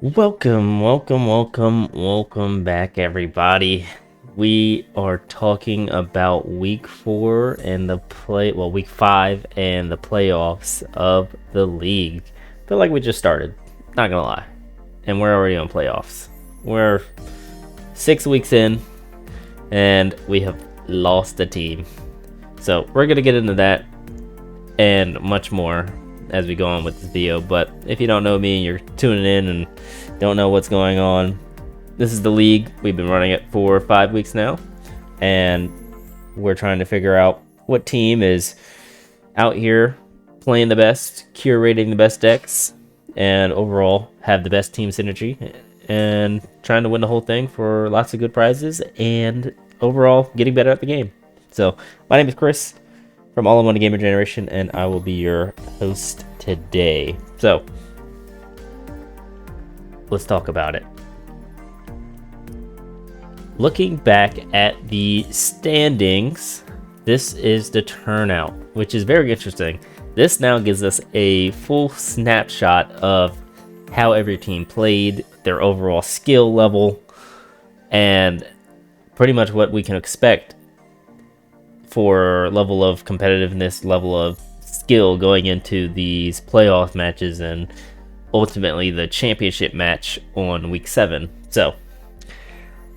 Welcome back, everybody. We are talking about week 4 and week 5 and the playoffs of the league. Feel like we just started, not gonna lie. And we're already on playoffs. We're 6 weeks in, and we have lost a team. So we're gonna get into that and much more as we go on with this video. But if you don't know me and you're tuning in and don't know what's going on, this is the league. We've been running it for 5 weeks now, and we're trying to figure out what team is out here playing the best, curating the best decks, and overall have the best team synergy, and trying to win the whole thing for lots of good prizes and overall getting better at the game. So my name is Chris from All in One Gamer Generation, and I will be your host today. So let's talk about it. Looking back at the standings, this is the turnout, which is very interesting. This now gives us a full snapshot of how every team played, their overall skill level, and pretty much what we can expect for level of competitiveness, level of skill going into these playoff matches, and ultimately the championship match on week 7. So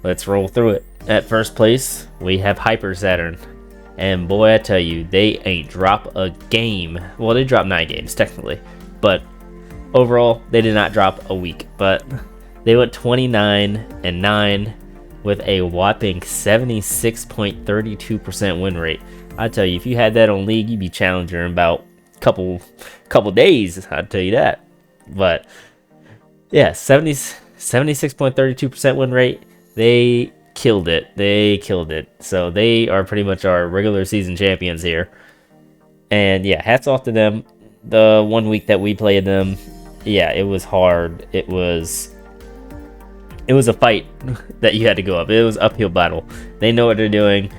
let's roll through it. At first place, we have Hyper Saturn. And boy, I tell you, they ain't drop a game. Well, they dropped 9 games, technically. But overall, they did not drop a week. But they went 29-9 with a whopping 76.32% win rate. I tell you, if you had that on League, you'd be challenger in about couple days, I'd tell you that. But yeah, 76.32% win rate. They killed it. So they are pretty much our regular season champions here. And yeah, hats off to them. The 1 week that we played them, yeah, it was hard. It was a fight that you had to go up. It was an uphill battle. They know what they're doing.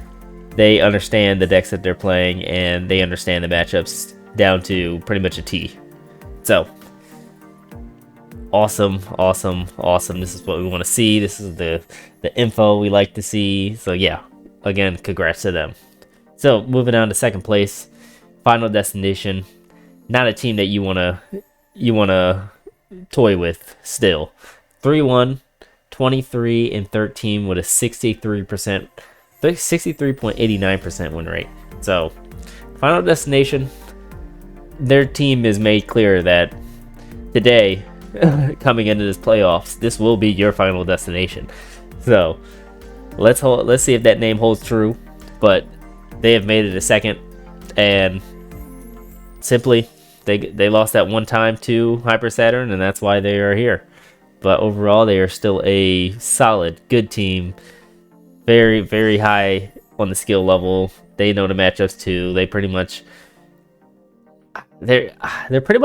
They understand the decks that they're playing, and they understand the matchups down to pretty much a T. So awesome. This is what we want to see. This is the info we like to see. So yeah, again, congrats to them. So moving on to second place, Final Destination. Not a team that you wanna toy with still. 3-1, 23-13 with a 63.89% win rate. So Final Destination, their team is made clear that today, coming into this playoffs, this will be your final destination. So let's see if that name holds true. But they have made it a second, and simply they lost that one time to Hyper Saturn, and that's why they are here. But overall, they are still a solid, good team. Very, very high on the skill level. They know the matchups too. They're pretty much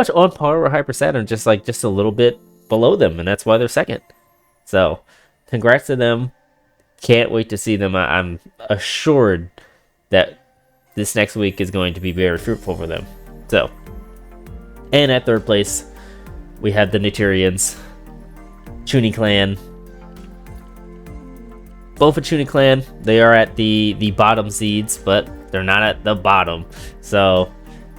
on par with Hyper Saturn, just a little bit below them, and that's why they're second. So congrats to them. Can't wait to see them. I'm assured that this next week is going to be very fruitful for them. So, and at third place, we have the Naturians, Chuni Clan. Both a Chuni Clan, they are at the bottom seeds, but they're not at the bottom. So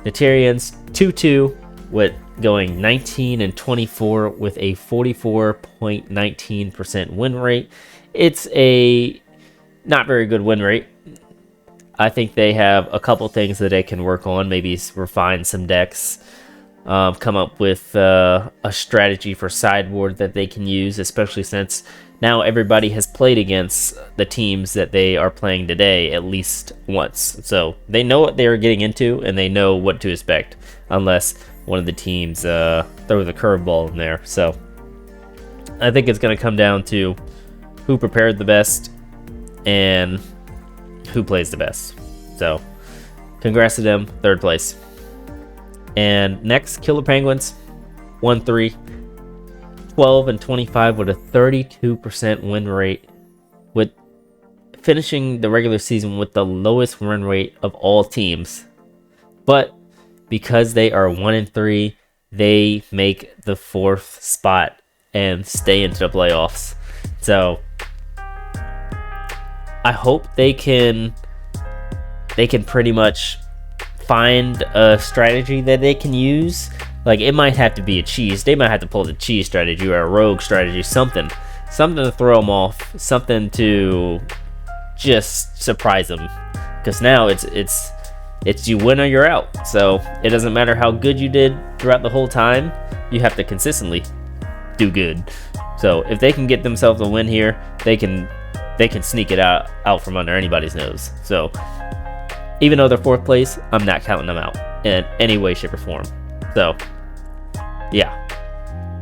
Naturians 2-2 with going 19-24 with a 44.19% win rate. It's a not very good win rate. I think they have a couple things that they can work on. Maybe refine some decks, come up with a strategy for sideboard that they can use, especially since now everybody has played against the teams that they are playing today at least once. So they know what they are getting into, and they know what to expect, unless one of the teams throws a curveball in there. So I think it's going to come down to who prepared the best and who plays the best. So congrats to them, third place. And next, Killer Penguins, 1-3. 12-25 with a 32% win rate, with finishing the regular season with the lowest win rate of all teams. But because they are 1-3, they make the 4th spot and stay into the playoffs. So I hope they can pretty much find a strategy that they can use. Like, it might have to be a cheese. They might have to pull the cheese strategy or a rogue strategy, something to throw them off, something to just surprise them. Because now it's you win or you're out. So it doesn't matter how good you did throughout the whole time. You have to consistently do good. So if they can get themselves a win here, they can sneak it out from under anybody's nose. So even though they're 4th place, I'm not counting them out in any way, shape, or form. So yeah.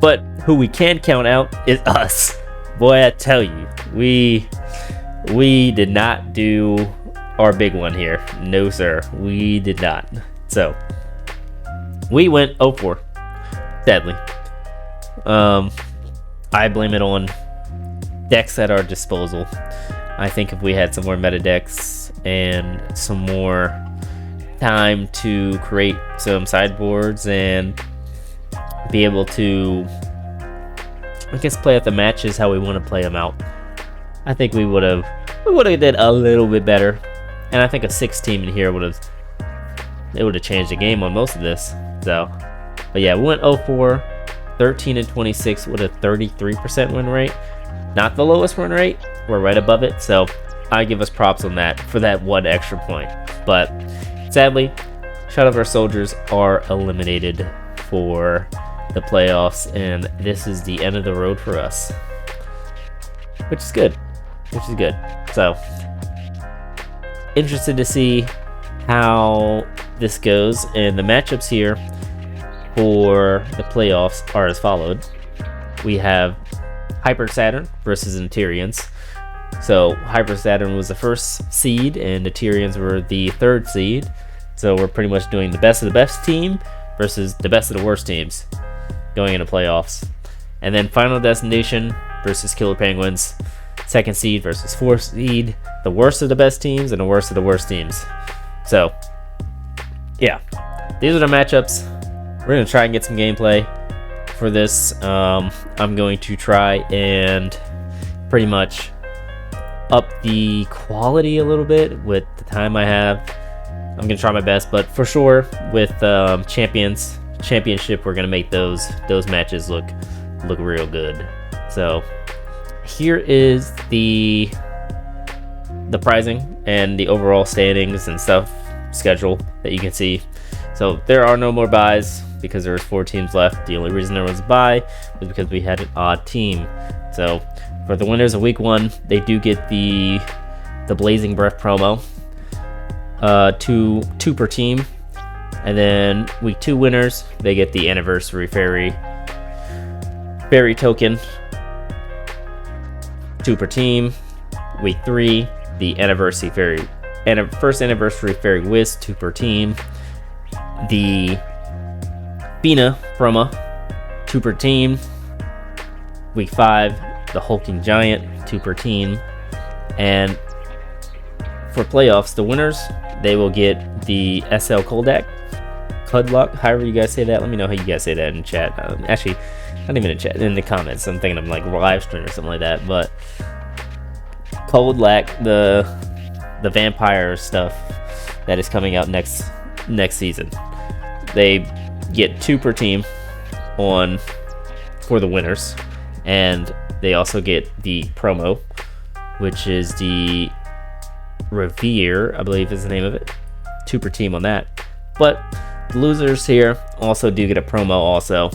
But who we can count out is us. Boy, I tell you, we did not do our big one here. No, sir, we did not. So we went 0-4, sadly. I blame it on decks at our disposal. I think if we had some more meta decks and some more time to create some sideboards and be able to, I guess, play out the matches how we want to play them out, I think we would have did a little bit better. And I think a 6 team in here would have changed the game on most of this. So, but yeah, we went 0-4, 13-26 with a 33% win rate. Not the lowest win rate. We're right above it. So I give us props on that for that 1 extra point. But sadly, Shadowverse soldiers are eliminated for the playoffs, and this is the end of the road for us, which is good. So interested to see how this goes, and the matchups here for the playoffs are as followed. We have Hyper Saturn versus Interians. So Hyper Saturn was the 1st seed and Interians were the 3rd seed. So we're pretty much doing the best of the best team versus the best of the worst teams going into playoffs. And then Final Destination versus Killer Penguins, 2nd seed versus 4th seed, the worst of the best teams and the worst of the worst teams. So yeah, these are the matchups. We're gonna try and get some gameplay for this. I'm going to try and pretty much up the quality a little bit with the time I have. I'm gonna try my best, but for sure with championship, we're gonna make those matches look real good. So here is the pricing and the overall standings and stuff schedule that you can see. So there are no more buys because there's 4 teams left. The only reason there was a buy was because we had an odd team. So for the winners of week 1, they do get the Blazing Breath promo, two per team. And then week 2 winners, they get the Anniversary Fairy token, 2 per team. Week 3, the first Anniversary Fairy Whisk, 2 per team. The Fina promo, 2 per team. Week 5, the Hulking Giant, 2 per team. And for playoffs, the winners, they will get the SL Koldak, Cudlock, however you guys say that. Let me know how you guys say that in chat. Actually, not even in chat, in the comments. I'm thinking of like live stream or something like that. But Cudlock, the vampire stuff that is coming out next season, they get 2 per team for the winners, and they also get the promo, which is the Revere, I believe is the name of it. 2 per team on that. But the losers here also do get a promo also,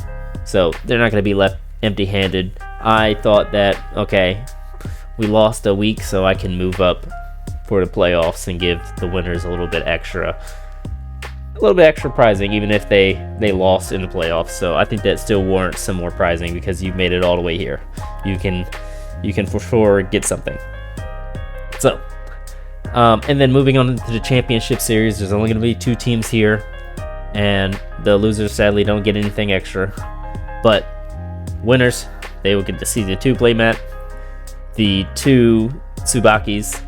so they're not going to be left empty-handed. I thought that, okay, we lost a week, so I can move up for the playoffs and give the winners a little bit extra prizing, even if they lost in the playoffs. So I think that still warrants some more prizing because you made it all the way here. You can for sure get something. So and then moving on to the championship series, there's only going to be 2 teams here, and the losers sadly don't get anything extra, but winners, they will get the season 2 playmat, the 2 Tsubakis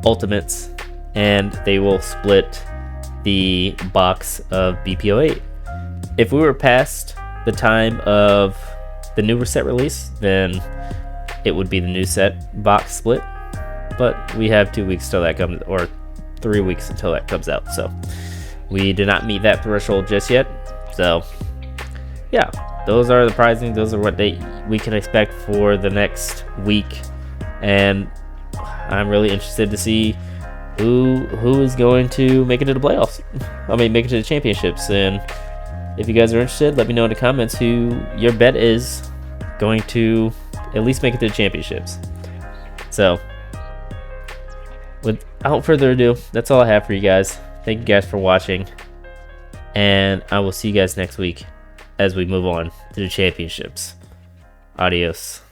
ultimates, and they will split the box of BPO8. If we were past the time of the newer set release, then it would be the new set box split. But we have 2 weeks till that comes, or 3 weeks until that comes out. So we did not meet that threshold just yet. So yeah, those are the prizing. Those are what we can expect for the next week, and I'm really interested to see who is going to make it to the playoffs. I mean, make it to the championships. And if you guys are interested, let me know in the comments who your bet is going to at least make it to the championships. So without further ado, that's all I have for you guys. Thank you guys for watching, and I will see you guys next week as we move on to the championships. Adios.